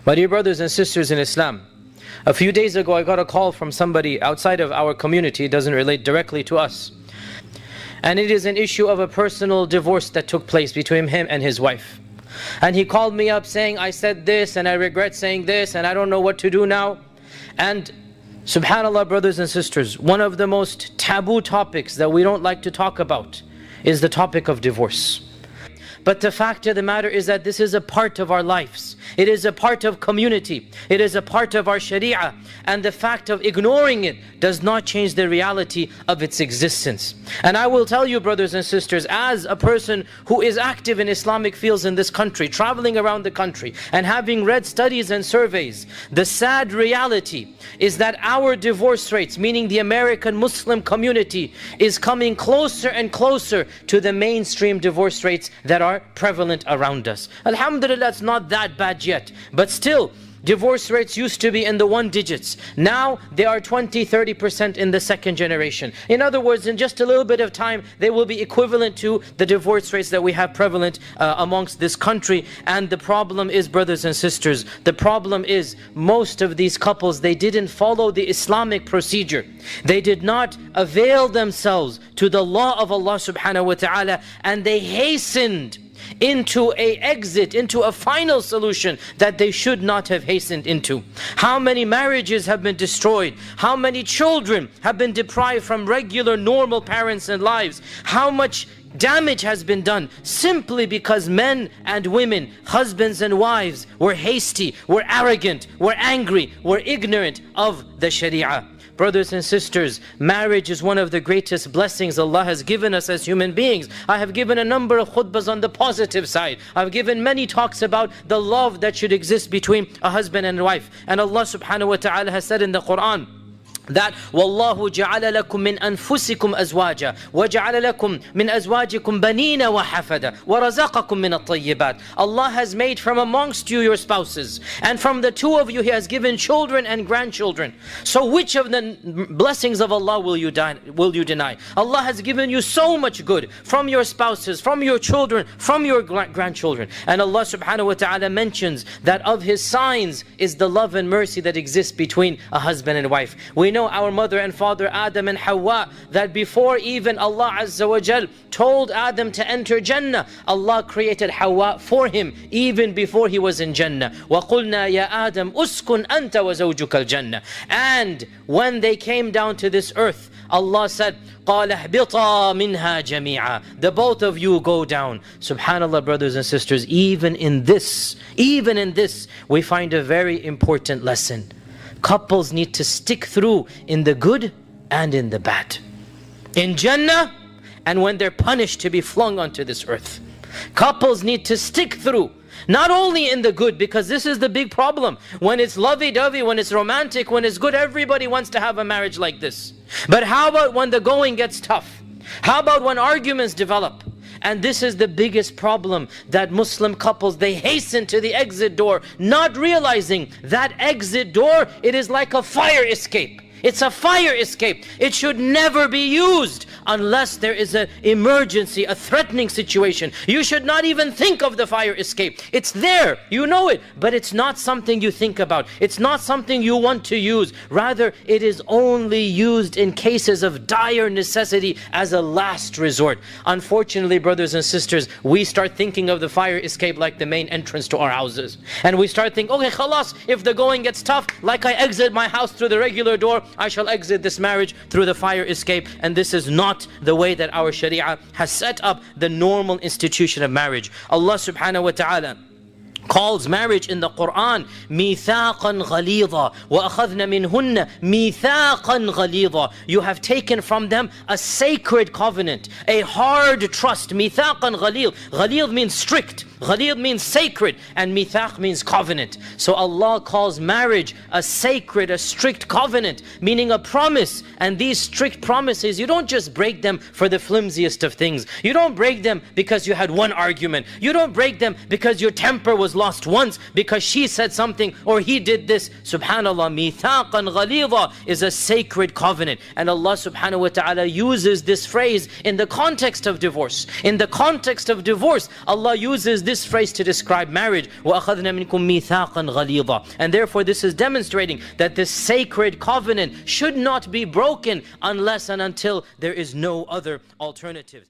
My dear brothers and sisters in Islam, a few days ago I got a call from somebody outside of our community. It doesn't relate directly to us. And it is an issue of a personal divorce that took place between him and his wife. And he called me up saying, I said this and I regret saying this and I don't know what to do now. And subhanAllah, brothers and sisters, one of the most taboo topics that we don't like to talk about is the topic of divorce. But the fact of the matter is that this is a part of our lives. It is a part of community. It is a part of our sharia. And the fact of ignoring it does not change the reality of its existence. And I will tell you, brothers and sisters, as a person who is active in Islamic fields in this country, traveling around the country, and having read studies and surveys, the sad reality is that our divorce rates, meaning the American Muslim community, is coming closer and closer to the mainstream divorce rates that are prevalent around us. Alhamdulillah, it's not that bad yet, but still, divorce rates used to be in the 1 digits. Now they are 20-30% in the second generation. In other words, in just a little bit of time, they will be equivalent to the divorce rates that we have prevalent amongst this country. And the problem is, brothers and sisters, the problem is most of these couples, they didn't follow the Islamic procedure. They did not avail themselves to the law of Allah subhanahu wa ta'ala, and they hastened into a exit, into a final solution that they should not have hastened into. How many marriages have been destroyed? How many children have been deprived from regular normal parents and lives? How much damage has been done simply because men and women, husbands and wives, were hasty, were arrogant, were angry, were ignorant of the Sharia. Brothers and sisters, marriage is one of the greatest blessings Allah has given us as human beings. I have given a number of khutbahs on the positive side. I've given many talks about the love that should exist between a husband and a wife. And Allah subhanahu wa ta'ala has said in the Quran that وَاللَّهُ جَعَلَ لَكُم مِّنْ أَنفُسِكُمْ أَزْوَاجًا وَجَعَلَ لَكُم مِّنْ أَزْوَاجِكُمْ بَنِينَ وَحَفَدًا وَرَزَقَكُم مِّنَ الطَّيِّبَاتِ. Allah has made from amongst you your spouses, and from the two of you He has given children and grandchildren. So which of the blessings of Allah will you deny? Allah has given you so much good from your spouses, from your children, from your grandchildren. And Allah subhanahu wa ta'ala mentions that of His signs is the love and mercy that exists between a husband and wife. We know our mother and father Adam and Hawa, that before even Allah Azza wa Jal told Adam to enter Jannah, Allah created Hawa for him even before he was in Jannah. وَقُلْنَا يَا آدَمْ أُسْكُنْ أَنْتَ وَزَوْجُكَ الْجَنَّةِ. And when they came down to this earth, Allah said, قَالَ اهْبِطَا مِنْهَا جَمِيعًا. The both of you go down. Subhanallah, brothers and sisters, even in this, we find a very important lesson. Couples need to stick through in the good and in the bad. In Jannah, and when they're punished to be flung onto this earth. Couples need to stick through. Not only in the good, because this is the big problem. When it's lovey-dovey, when it's romantic, when it's good, everybody wants to have a marriage like this. But how about when the going gets tough? How about when arguments develop? And this is the biggest problem, that Muslim couples, they hasten to the exit door, not realizing that exit door, it is like a fire escape. It's a fire escape. It should never be used unless there is an emergency, a threatening situation. You should not even think of the fire escape. It's there, you know it, but it's not something you think about. It's not something you want to use. Rather, it is only used in cases of dire necessity as a last resort. Unfortunately, brothers and sisters, we start thinking of the fire escape like the main entrance to our houses. And we start thinking, okay, khalas, if the going gets tough, like I exit my house through the regular door, I shall exit this marriage through the fire escape. And this is not the way that our Sharia has set up the normal institution of marriage. Allah subhanahu wa ta'ala calls marriage in the Quran مِيثَاقًا غَلِيظًا وَأَخَذْنَ مِنْهُنَّ مِيثَاقًا غَلِيظًا. You have taken from them a sacred covenant, a hard trust. مِيثَاقًا غَلِيظ. غَلِيظ means strict. Ghalid means sacred, and mithaq means covenant. So Allah calls marriage a sacred, a strict covenant, meaning a promise. And these strict promises, you don't just break them for the flimsiest of things. You don't break them because you had one argument. You don't break them because your temper was lost once, because she said something or he did this. Subhanallah, mithaqan ghalidha is a sacred covenant. And Allah subhanahu wa ta'ala uses this phrase in the context of divorce. In the context of divorce, Allah uses this phrase to describe marriage, وَأَخَذْنَا مِنْكُمْ مِيثَاقًا غَلِيظًا. And therefore this is demonstrating that this sacred covenant should not be broken unless and until there is no other alternative.